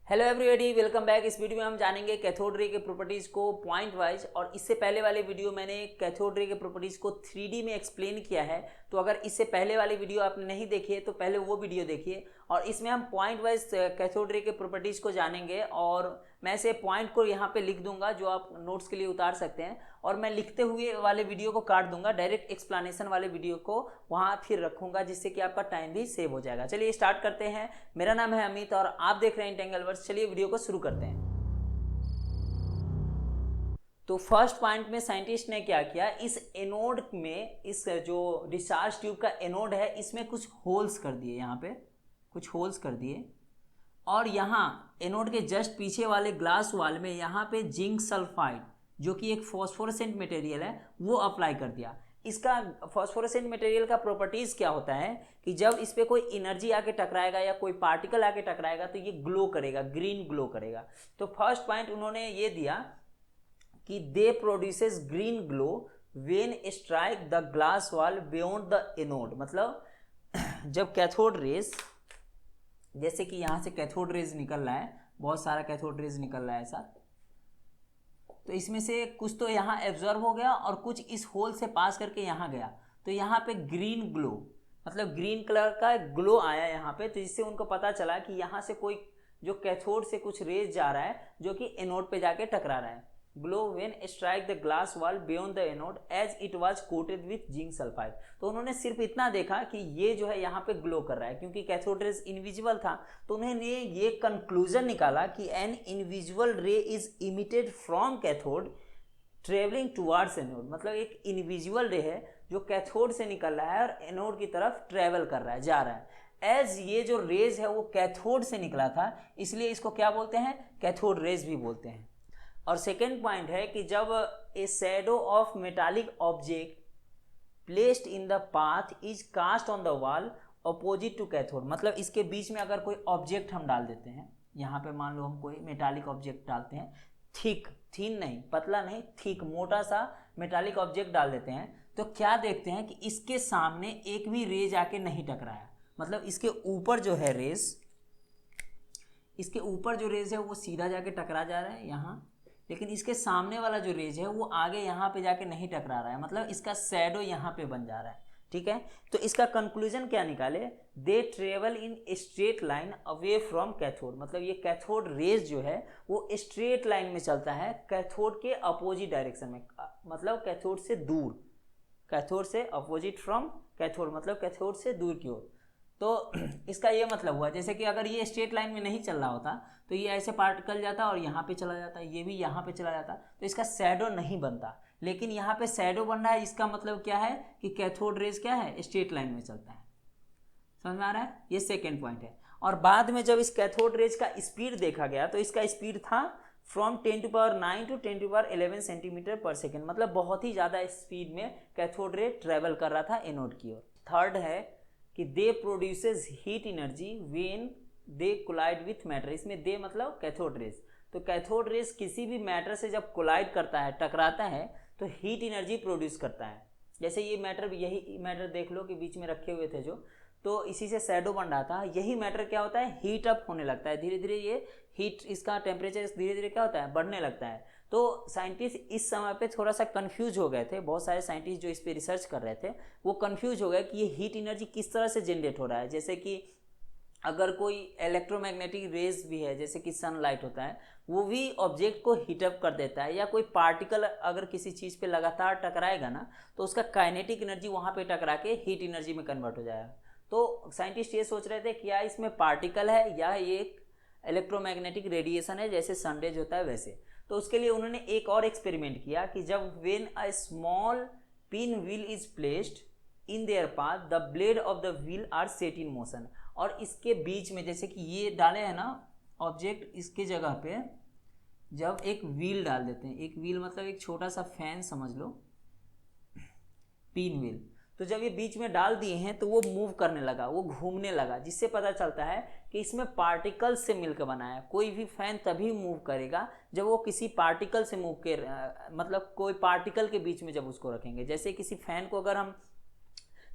Hello everybody, welcome back. इस video में हम जानेंगे कैथोड रे के प्रॉपर्टीज़ को पॉइंट वाइज। और इससे पहले वाले वीडियो मैंने कैथोड रे के प्रॉपर्टीज़ को 3D में एक्सप्लेन किया है। तो अगर इससे पहले वाली वीडियो आपने नहीं देखी है तो पहले वो वीडियो देखिए। और इसमें हम पॉइंट वाइज कैथोड रे के प्रॉपर्टीज़ को जानेंगे। और मैं से पॉइंट को यहाँ पे लिख दूंगा जो आप नोट्स के लिए उतार सकते हैं। और मैं लिखते हुए वाले वीडियो को काट दूंगा, डायरेक्ट एक्सप्लेनेशन वाले वीडियो को वहाँ फिर रखूंगा, जिससे कि आपका टाइम भी सेव हो जाएगा। चलिए स्टार्ट करते हैं। मेरा नाम है अमित और आप देख रहे हैं इंटेंगलवर्स। चलिए वीडियो को शुरू करते हैं। तो फर्स्ट पॉइंट में साइंटिस्ट ने क्या किया, इस एनोड में, इस जो डिस्चार्ज ट्यूब का एनोड है, इसमें कुछ होल्स कर दिए। यहाँ पे कुछ होल्स कर दिए और यहाँ एनोड के जस्ट पीछे वाले ग्लास वाल में यहाँ पे जिंक सल्फाइड, जो कि एक फॉस्फोरेसेंट मटेरियल है, वो अप्लाई कर दिया। इसका फॉस्फोरेसेंट मटेरियल का प्रॉपर्टीज क्या होता है कि जब इस पे कोई एनर्जी आके टकराएगा या कोई पार्टिकल आके टकराएगा तो ये ग्लो करेगा, ग्रीन ग्लो करेगा। तो फर्स्ट पॉइंट उन्होंने ये दिया कि they produces green glow when strike the glass wall beyond the anode. मतलब जब कैथोड रेज, जैसे कि यहाँ से कैथोड रेज निकल रहा है, बहुत सारा कैथोड रेज निकल रहा है ऐसा, तो इसमें से कुछ तो यहाँ एब्जॉर्ब हो गया और कुछ इस होल से पास करके यहाँ गया। तो यहाँ पे ग्रीन ग्लो, मतलब ग्रीन कलर का ग्लो आया यहाँ पे। तो जिससे उनको पता चला कि यहाँ से कोई जो कैथोड से कुछ रेज जा रहा है जो कि एनोड पे जाके टकरा रहा है। Glow when strike the glass wall beyond the anode as it was coated with zinc sulphide. तो उन्होंने सिर्फ इतना देखा कि ये जो है यहाँ पे ग्लो कर रहा है, क्योंकि कैथोड रेज इनविजिबल था। तो उन्होंने ये कंक्लूजन निकाला कि एन इनविजिबल रे is emitted from cathode travelling towards anode. मतलब एक इनविजिबल रे है जो कैथोड से निकल रहा है और एनोड की तरफ ट्रेवल कर रहा है, जा रहा है। एज ये जो रेज है वो कैथोड से निकला था, इसलिए इसको क्या बोलते हैं, कैथोड रेज भी बोलते हैं। और सेकेंड पॉइंट है कि जब a shadow of metallic object placed in the path is cast on the wall opposite to cathode. मतलब इसके बीच में अगर कोई ऑब्जेक्ट हम डाल देते हैं, यहाँ पे मान लो हम कोई मेटालिक ऑब्जेक्ट डालते हैं, थिक, थीन नहीं, पतला नहीं, थिक, मोटा सा मेटालिक ऑब्जेक्ट डाल देते हैं, तो क्या देखते हैं कि इसके सामने एक भी रेज आके नहीं टकराया। मतलब इसके ऊपर जो है रेज, इसके ऊपर जो रेज है वो सीधा जाके टकरा जा रहा है यहाँ, लेकिन इसके सामने वाला जो रेज है वो आगे यहाँ पे जाके नहीं टकरा रहा है। मतलब इसका शैडो यहाँ पे बन जा रहा है। ठीक है, तो इसका कंक्लूजन क्या निकाले, they travel in straight line away from cathode. मतलब ये कैथोड रेज जो है वो स्ट्रेट लाइन में चलता है कैथोड के अपोजिट डायरेक्शन में, मतलब कैथोड से दूर, कैथोड से अपोजिट फ्रॉम कैथोड, मतलब कैथोड से दूर की ओर। तो इसका ये मतलब हुआ जैसे कि अगर ये स्ट्रेट लाइन में नहीं चल रहा होता तो ये ऐसे पार्टिकल जाता और यहाँ पे चला जाता, ये भी यहाँ पे चला जाता, तो इसका शैडो नहीं बनता। लेकिन यहाँ पे शैडो बन रहा है, इसका मतलब क्या है कि कैथोड रेज क्या है, स्ट्रेट लाइन में चलता है। समझ में आ रहा है, ये सेकेंड पॉइंट है। और बाद में जब इस कैथोड रेज का स्पीड देखा गया तो इसका स्पीड था फ्रॉम 10⁹ टू 10⁻11 सेंटीमीटर पर सेकेंड। मतलब बहुत ही ज़्यादा स्पीड में कैथोड रे ट्रेवल कर रहा था एनोड की ओर। थर्ड है कि they produces heat energy when they collide with matter. इसमें दे मतलब कैथोड रेज। तो कैथोड रेज किसी भी मैटर से जब कोलाइड करता है, टकराता है, तो हीट एनर्जी प्रोड्यूस करता है। जैसे ये मैटर, यही मैटर देख लो कि बीच में रखे हुए थे जो, तो इसी से शैडो बन रहा था। यही मैटर क्या होता है, हीट अप होने लगता है धीरे धीरे, ये हीट, इसका टेम्परेचर धीरे धीरे क्या होता है, बढ़ने लगता है। तो साइंटिस्ट इस समय पे थोड़ा सा कंफ्यूज हो गए थे, बहुत सारे साइंटिस्ट जो इस पे रिसर्च कर रहे थे वो कंफ्यूज हो गए कि ये हीट एनर्जी किस तरह से जनरेट हो रहा है। जैसे कि अगर कोई इलेक्ट्रोमैग्नेटिक रेज भी है, जैसे कि सनलाइट होता है, वो भी ऑब्जेक्ट को हीटअप कर देता है, या कोई पार्टिकल अगर किसी चीज़ पे लगातार टकराएगा ना तो उसका काइनेटिक एनर्जी वहाँ पे टकरा के हीट एनर्जी में कन्वर्ट हो जाएगा। तो साइंटिस्ट ये सोच रहे थे कि क्या इसमें पार्टिकल है या ये एक इलेक्ट्रोमैग्नेटिक रेडिएशन है, जैसे सनरेज होता है वैसे। तो उसके लिए उन्होंने एक और एक्सपेरिमेंट किया कि जब when a small pin wheel is placed in their path the blade of the wheel are set in motion. और इसके बीच में, जैसे कि ये डाले हैं ना ऑब्जेक्ट, इसके जगह पे जब एक व्हील डाल देते हैं, एक व्हील मतलब एक छोटा सा फैन समझ लो, पिन व्हील, तो जब ये बीच में डाल दिए हैं तो वो मूव करने लगा, वो घूमने लगा, जिससे पता चलता है कि इसमें पार्टिकल से मिलकर बना है। कोई भी फैन तभी मूव करेगा जब वो किसी पार्टिकल से मूव कर, मतलब कोई पार्टिकल के बीच में जब उसको रखेंगे। जैसे किसी फैन को अगर हम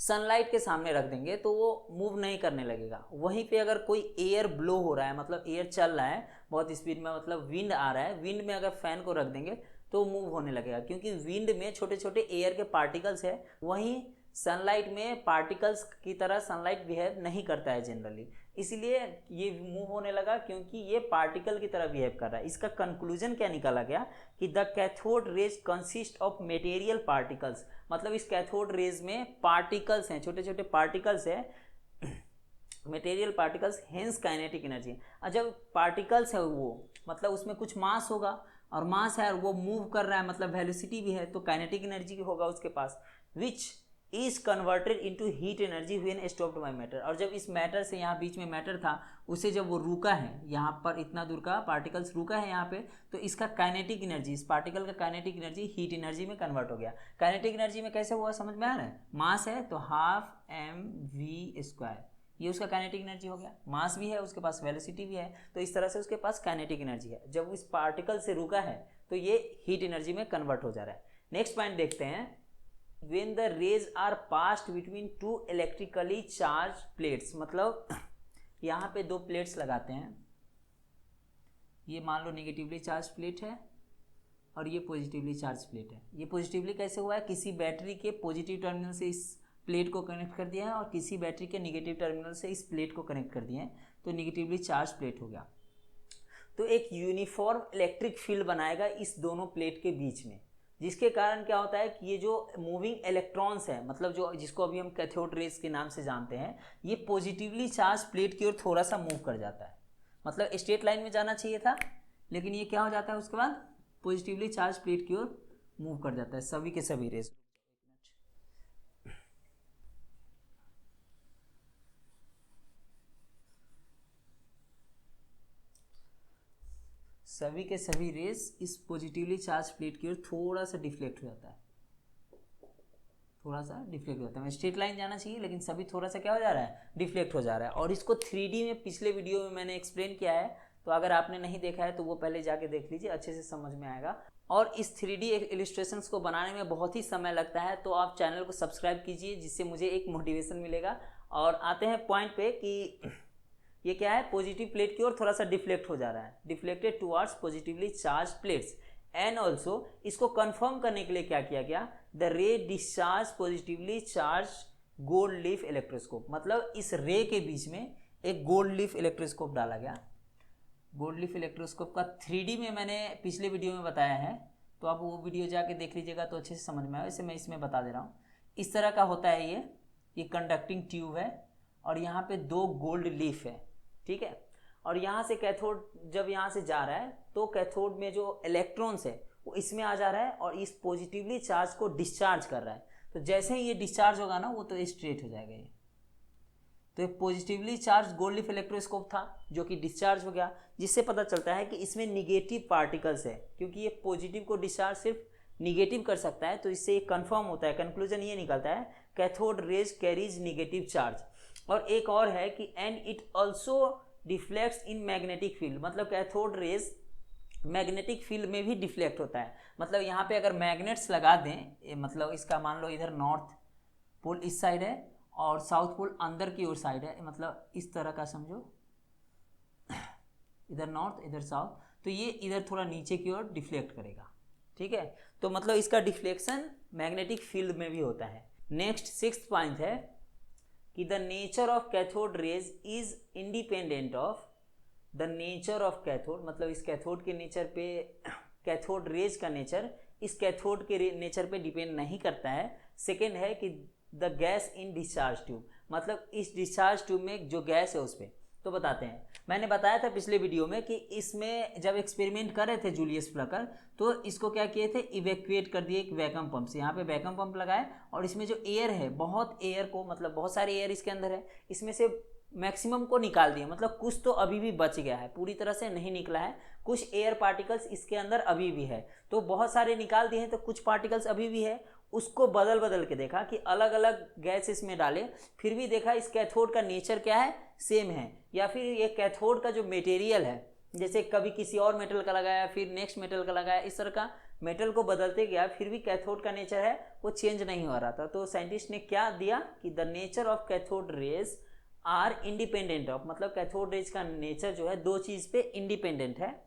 सनलाइट के सामने रख देंगे तो वो मूव नहीं करने लगेगा। वहीं पे अगर कोई एयर ब्लो हो रहा है, मतलब एयर चल रहा है बहुत स्पीड में, मतलब विंड आ रहा है, विंड में अगर फैन को रख देंगे तो मूव होने लगेगा, क्योंकि विंड में छोटे छोटे एयर के पार्टिकल्स है। वहीं सनलाइट में पार्टिकल्स की तरह सनलाइट बिहेव नहीं करता है जनरली, इसलिए ये मूव होने लगा क्योंकि ये पार्टिकल की तरह बिहेव कर रहा है। इसका कंक्लूजन क्या निकाला गया कि the cathode rays consist of material particles, मतलब इस कैथोड रेज में पार्टिकल्स हैं, छोटे छोटे पार्टिकल्स हैं, material particles, hence kinetic energy. और जब पार्टिकल्स है वो मतलब उसमें कुछ मास होगा, और मास है और वो मूव कर रहा है मतलब वेलोसिटी भी है, तो काइनेटिक एनर्जी होगा उसके पास, which is converted into heat energy when stopped by matter. और जब इस मैटर से, यहाँ बीच में मैटर था, उसे जब वो रुका है, यहाँ पर इतना दूर का पार्टिकल्स रुका है यहाँ पे, तो इसका काइनेटिक एनर्जी, इस पार्टिकल का काइनेटिक एनर्जी हीट एनर्जी में कन्वर्ट हो गया। काइनेटिक एनर्जी में कैसे हुआ समझ में आ रहा है? मास है तो हाफ mv², ये उसका काइनेटिक एनर्जी हो गया। मास भी है उसके पास, वेलोसिटी भी है, तो इस तरह से उसके पास काइनेटिक एनर्जी है। जब इस पार्टिकल से रुका है तो ये हीट एनर्जी में कन्वर्ट हो जा रहा है। नेक्स्ट पॉइंट देखते हैं, when the rays are passed between two electrically charged plates, मतलब यहाँ पे दो प्लेट्स लगाते हैं, ये मान लो नेगेटिवली चार्ज प्लेट है और ये पॉजिटिवली चार्ज प्लेट है। ये पॉजिटिवली कैसे हुआ है? किसी बैटरी के पॉजिटिव टर्मिनल से इस प्लेट को कनेक्ट कर दिया है और किसी बैटरी के नेगेटिव टर्मिनल से इस प्लेट को कनेक्ट कर दिए हैं, तो नेगेटिवली चार्ज प्लेट हो गया। तो एक यूनिफॉर्म इलेक्ट्रिक फील्ड बनाएगा इस दोनों प्लेट के बीच में, जिसके कारण क्या होता है कि ये जो मूविंग इलेक्ट्रॉन्स है, मतलब जो जिसको अभी हम कैथोड रेज के नाम से जानते हैं, ये पॉजिटिवली चार्ज प्लेट की ओर थोड़ा सा मूव कर जाता है। मतलब स्ट्रेट लाइन में जाना चाहिए था, लेकिन ये क्या हो जाता है उसके बाद पॉजिटिवली चार्ज प्लेट की ओर मूव कर जाता है सभी के सभी रेज। सभी के सभी रेस इस पॉजिटिवली चार्ज प्लेट की ओर थोड़ा सा डिफ्लेक्ट हो जाता है, थोड़ा सा डिफ्लेक्ट हो जाता है। स्ट्रेट लाइन जाना चाहिए लेकिन सभी थोड़ा सा क्या हो जा रहा है? डिफ्लेक्ट हो जा रहा है। और इसको 3D में पिछले वीडियो में मैंने एक्सप्लेन किया है, तो अगर आपने नहीं देखा है तो वो पहले जाके देख लीजिए, अच्छे से समझ में आएगा। और इस 3D इलिस्ट्रेशंस को बनाने में बहुत ही समय लगता है, तो आप चैनल को सब्सक्राइब कीजिए, जिससे मुझे एक मोटिवेशन मिलेगा। और आते हैं पॉइंट पे कि ये क्या है? पॉजिटिव प्लेट की ओर थोड़ा सा डिफ्लेक्ट हो जा रहा है, deflected towards positively charge plates. And also इसको कंफर्म करने के लिए क्या किया गया? द रे discharge positively charge gold leaf electroscope, मतलब इस रे के बीच में एक गोल्ड लीफ इलेक्ट्रोस्कोप डाला गया। गोल्ड लीफ इलेक्ट्रोस्कोप का 3D में मैंने पिछले वीडियो में बताया है, तो आप वो वीडियो जाके देख लीजिएगा तो अच्छे से समझ में आए। इसे मैं इसमें बता दे रहा हूँ। इस तरह का होता है ये कंडक्टिंग ट्यूब है और यहाँ पे दो गोल्ड लीफ है, ठीक है। और यहाँ से कैथोड जब यहाँ से जा रहा है तो कैथोड में जो इलेक्ट्रॉन्स है वो इसमें आ जा रहा है और इस पॉजिटिवली चार्ज को डिस्चार्ज कर रहा है। तो जैसे ही ये डिस्चार्ज होगा ना, वो तो स्ट्रेट हो जाएगा ये। तो एक positively charge gold leaf electroscope था जो कि डिस्चार्ज हो गया, जिससे पता चलता है कि इसमें निगेटिव पार्टिकल्स है, क्योंकि ये पॉजिटिव को डिस्चार्ज सिर्फ निगेटिव कर सकता है। तो इससे एक कंफर्म होता है, कंक्लूजन ये निकलता है, cathode rays carries negative charge. और एक और है कि and it also deflects in magnetic field, मतलब कैथोड रेज मैग्नेटिक फील्ड में भी डिफ्लेक्ट होता है। मतलब यहाँ पे अगर मैग्नेट्स लगा दें, मतलब इसका मान लो इधर नॉर्थ पोल इस साइड है और साउथ पोल अंदर की ओर साइड है, मतलब इस तरह का समझो, इधर नॉर्थ इधर साउथ, तो ये इधर थोड़ा नीचे की ओर डिफ्लेक्ट करेगा, ठीक है। तो मतलब इसका डिफ्लेक्शन मैग्नेटिक फील्ड में भी होता है। नेक्स्ट 6th पॉइंट है कि the nature of cathode raise is independent of the nature of cathode, मतलब इस कैथोड के नेचर पे, कैथोड रेज का नेचर इस कैथोड के नेचर पे डिपेंड नहीं करता है। सेकेंड है कि the gas in discharge tube, मतलब इस डिस्चार्ज ट्यूब में जो गैस है उस पर। तो बताते हैं, मैंने बताया था पिछले वीडियो में कि इसमें जब एक्सपेरिमेंट कर रहे थे जूलियस फ्लकर, तो इसको क्या किए थे, इवैक्यूएट कर दिए एक वैक्यूम पंप से। यहाँ पे वैक्यूम पंप लगाए और इसमें जो एयर है, बहुत एयर को, मतलब बहुत सारे एयर इसके अंदर है, इसमें से मैक्सिमम को निकाल दिए। मतलब कुछ तो अभी भी बच गया है, पूरी तरह से नहीं निकला है, कुछ एयर पार्टिकल्स इसके अंदर अभी भी है। तो बहुत सारे निकाल दिए हैं, तो कुछ पार्टिकल्स अभी भी है। उसको बदल बदल के देखा कि अलग अलग गैस इसमें डाले, फिर भी देखा इस कैथोड का नेचर क्या है, सेम है। या फिर ये कैथोड का जो मटेरियल है, जैसे कभी किसी और मेटल का लगाया, फिर नेक्स्ट मेटल का लगाया, इस तरह का मेटल को बदलते गया, फिर भी कैथोड का नेचर है वो चेंज नहीं हो रहा था। तो साइंटिस्ट ने क्या दिया कि the nature of cathode rays are independent of, मतलब कैथोड रेज का नेचर जो है दो चीज पे इंडिपेंडेंट है।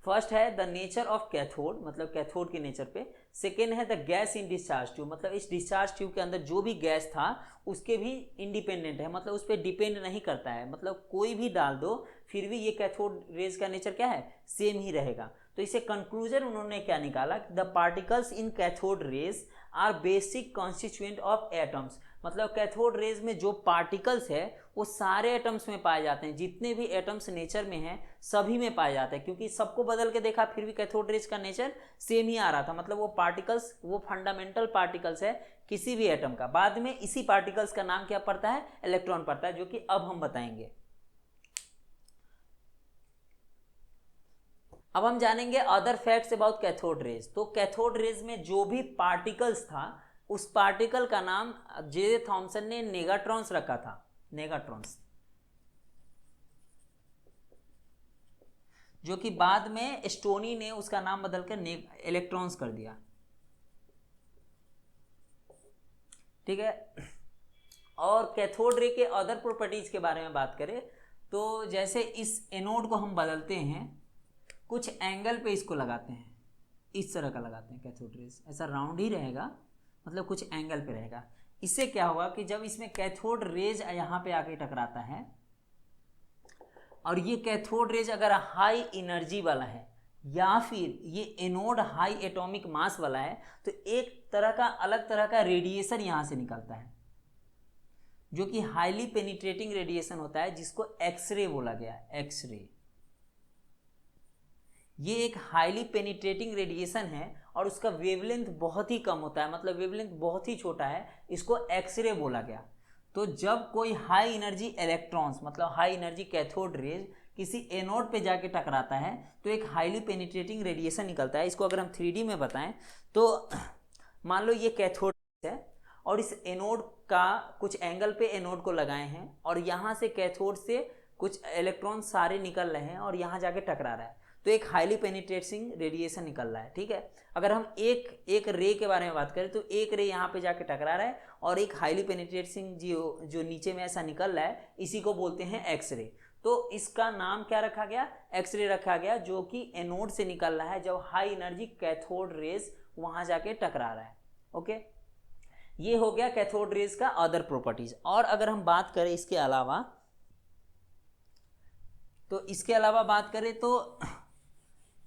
फर्स्ट है द नेचर ऑफ कैथोड, मतलब कैथोड के नेचर पे। सेकेंड है the gas in discharge tube, मतलब इस डिस्चार्ज ट्यूब के अंदर जो भी गैस था उसके भी इंडिपेंडेंट है, मतलब उस पर डिपेंड नहीं करता है, मतलब कोई भी डाल दो फिर भी ये कैथोड रेज का नेचर क्या है, सेम ही रहेगा। तो इसे कंक्लूजन उन्होंने क्या निकाला, the particles in cathode rays are basic constituent of atoms, मतलब कैथोड रेज में जो पार्टिकल्स है वो सारे एटम्स में पाए जाते हैं, जितने भी एटम्स नेचर में हैं सभी में पाए जाते हैं, क्योंकि सबको बदल के देखा फिर भी कैथोड रेज का नेचर सेम ही आ रहा था, मतलब वो पार्टिकल्स वो फंडामेंटल पार्टिकल्स है किसी भी एटम का। बाद में इसी पार्टिकल्स का नाम क्या पड़ता है, इलेक्ट्रॉन पड़ता है, जो कि अब हम बताएंगे। अब हम जानेंगे other facts about cathode rays. तो कैथोड रेज में जो भी पार्टिकल्स था उस पार्टिकल का नाम जे थॉमसन ने नेगाट्रॉन्स रखा था, नेगाट्रॉन्स, जो कि बाद में स्टोनी ने उसका नाम बदलकर इलेक्ट्रॉन्स कर दिया। ठीक है। और कैथोड रे के अदर प्रॉपर्टीज के बारे में बात करें तो जैसे इस एनोड को हम बदलते हैं, कुछ एंगल पे इसको लगाते हैं, इस तरह का लगाते हैं कैथोड रेज, ऐसा राउंड ही रहेगा, मतलब कुछ एंगल पे रहेगा। इससे क्या होगा कि जब इसमें कैथोड रेज यहाँ पे आके टकराता है और ये कैथोड रेज अगर हाई एनर्जी वाला है या फिर ये एनोड हाई एटॉमिक मास वाला है तो एक तरह का अलग तरह का रेडिएशन यहाँ से निकलता है, जो कि हाईली पेनिट्रेटिंग रेडिएशन होता है, जिसको एक्सरे बोला गया, एक्सरे। ये एक हाईली पेनिट्रेटिंग रेडिएशन है और उसका वेवलेंथ बहुत ही कम होता है, मतलब वेवलेंथ बहुत ही छोटा है, इसको एक्सरे बोला गया। तो जब कोई हाई एनर्जी इलेक्ट्रॉन्स, मतलब हाई एनर्जी कैथोड रेज किसी एनोड पे जाके टकराता है तो एक हाईली पेनिट्रेटिंग रेडिएशन निकलता है। इसको अगर हम 3D में बताएं तो मान लो ये कैथोड है और इस एनोड का कुछ एंगल पे एनोड को लगाए हैं और यहाँ से कैथोड से कुछ इलेक्ट्रॉन सारे निकल रहे हैं और यहाँ जाके टकरा रहा है, तो एक हाईली पेनिट्रेटिंग रेडिएशन निकल रहा है। ठीक है। अगर हम एक रे के बारे में बात करें तो एक रे यहाँ पे जाके टकरा रहा है और एक हाईली पेनिट्रेटिंग जो नीचे में ऐसा निकल रहा है, इसी को बोलते हैं एक्सरे। तो इसका नाम क्या रखा गया, एक्सरे रखा गया, जो कि एनोड से निकल रहा है जब हाई एनर्जी कैथोड रेज वहां जाके टकरा रहा है। ओके, ये हो गया कैथोड रेज का अदर प्रॉपर्टीज। और अगर हम बात करें इसके अलावा, तो इसके अलावा बात करें तो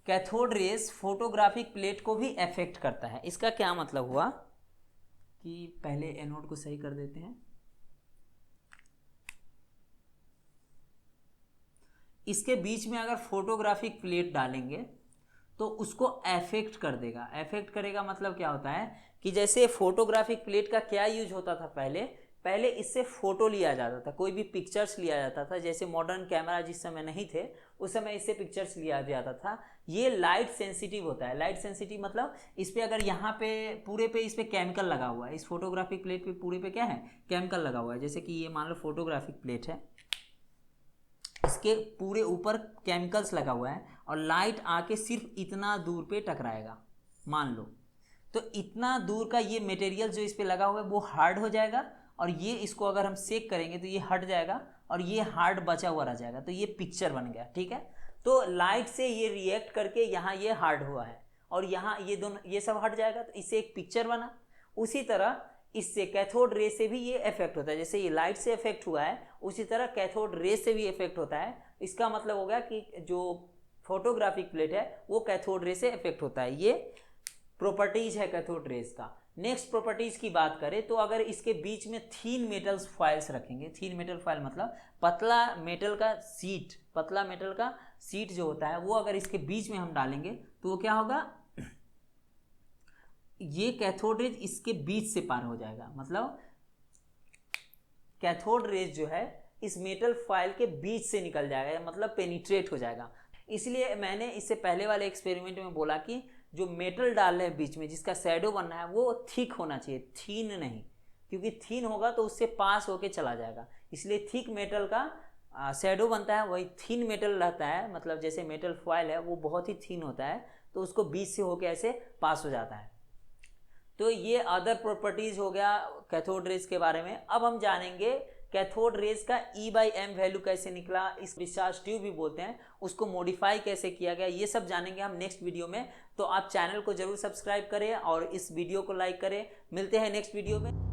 कैथोड रेज फोटोग्राफिक प्लेट को भी अफेक्ट करता है। इसका क्या मतलब हुआ कि पहले एनोड को सही कर देते हैं, इसके बीच में अगर फोटोग्राफिक प्लेट डालेंगे तो उसको अफेक्ट कर देगा। अफेक्ट करेगा मतलब क्या होता है कि जैसे फोटोग्राफिक प्लेट का क्या यूज होता था, पहले इससे फोटो लिया जाता था, कोई भी पिक्चर्स लिया जाता था, जैसे मॉडर्न कैमरा जिस समय नहीं थे उस समय इससे पिक्चर्स लिया जाता था। ये लाइट सेंसिटिव होता है। लाइट सेंसिटिव मतलब इस पे अगर यहाँ पे पूरे पे इस पे केमिकल लगा हुआ है, इस फोटोग्राफिक प्लेट पे पूरे पे क्या है, केमिकल लगा हुआ है। जैसे कि ये मान लो फोटोग्राफिक प्लेट है, इसके पूरे ऊपर केमिकल्स लगा हुआ है और लाइट आके सिर्फ इतना दूर पे टकराएगा मान लो, तो इतना दूर का ये मटेरियल जो इस पे लगा हुआ है वो हार्ड हो जाएगा और ये इसको अगर हम सेक करेंगे तो ये हट जाएगा और ये हार्ड बचा हुआ रह जाएगा, तो ये पिक्चर बन गया। ठीक है। तो लाइट से ये रिएक्ट करके यहाँ ये हार्ड हुआ है और यहाँ ये दोनों ये सब हट जाएगा, तो इससे एक पिक्चर बना। उसी तरह इससे कैथोड रे से भी ये इफेक्ट होता है, जैसे ये लाइट से इफेक्ट हुआ है उसी तरह कैथोड रे से भी इफेक्ट होता है। इसका मतलब हो गया कि जो फोटोग्राफिक प्लेट है वो कैथोड रे से इफेक्ट होता है। ये प्रॉपर्टीज है कैथोड रेज का। नेक्स्ट प्रॉपर्टीज की बात करें तो अगर इसके बीच में थीन मेटल्स फॉइल्स रखेंगे, थीन मेटल फॉइल मतलब पतला मेटल का सीट, पतला मेटल का सीट जो होता है वो अगर इसके बीच में हम डालेंगे तो वो क्या होगा, ये कैथोड रेज इसके बीच से पार हो जाएगा, मतलब कैथोड रेज जो है इस मेटल फॉइल के बीच से निकल जाएगा, मतलब पेनिट्रेट हो जाएगा। इसलिए मैंने इससे पहले वाले एक्सपेरिमेंट में बोला कि जो मेटल डाल रहे हैं बीच में जिसका शैडो बनना है वो थिक होना चाहिए, थीन नहीं, क्योंकि थीन होगा तो उससे पास होके चला जाएगा। इसलिए थिक मेटल का शैडो बनता है वही थिन मेटल रहता है, मतलब जैसे मेटल फॉयल है वो बहुत ही थिन होता है, तो उसको बीच से होके ऐसे पास हो जाता है। तो ये अदर प्रॉपर्टीज हो गया कैथोड रेज के बारे में। अब हम जानेंगे कैथोड रेज का E/m वैल्यू कैसे निकला, इस डिस्चार्ज ट्यूब भी बोलते हैं, उसको मॉडिफाई कैसे किया गया, ये सब जानेंगे हम नेक्स्ट वीडियो में। तो आप चैनल को जरूर सब्सक्राइब करें और इस वीडियो को लाइक करें। मिलते हैं नेक्स्ट वीडियो में।